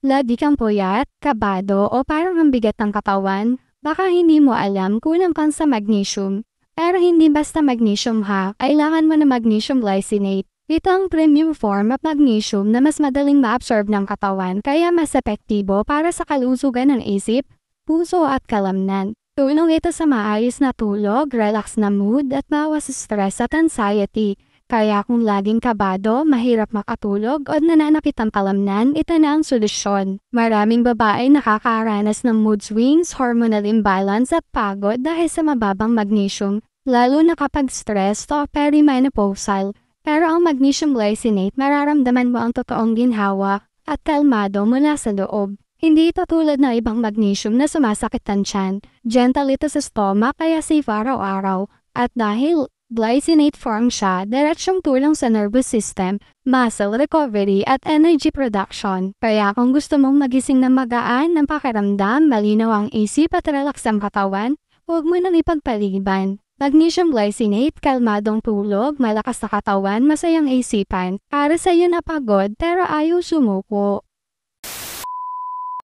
Lagi kang puyat, kabado o parang ang bigat ng katawan, baka hindi mo alam kulang kang sa magnesium. Pero hindi basta magnesium ha, kailangan mo na magnesium glycinate. Ito ang premium form of magnesium na mas madaling ma-absorb ng katawan kaya mas epektibo para sa kalusugan ng isip, puso at kalamnan. Tulong ito sa maayos na tulog, relax na mood at bawas sa stress at anxiety. Kaya kung laging kabado, mahirap makatulog o nananakit ang kalamnan, ito na ang solusyon. Maraming babae nakakaranas ng mood swings, hormonal imbalance at pagod dahil sa mababang magnesium, lalo na kapag stressed o perimenopausal. Pero ang magnesium glycinate mararamdaman mo ang totoong ginhawa at kalmado mula sa loob. Hindi ito tulad ng ibang magnesium na sumasakit ang tiyan. Gentle ito sa stomach kaya safe araw-araw. At dahil glycinate form siya, diretsyong tulong sa nervous system, muscle recovery at energy production. Kaya kung gusto mong magising ng magaan ng pakiramdam, malinaw ang isip at relax ang katawan, huwag mo nang ipagpaliban. Magnesium glycinate, kalmadong tulog, malakas na katawan, masayang isipan. Para sa iyo na pagod pero ayaw sumuko.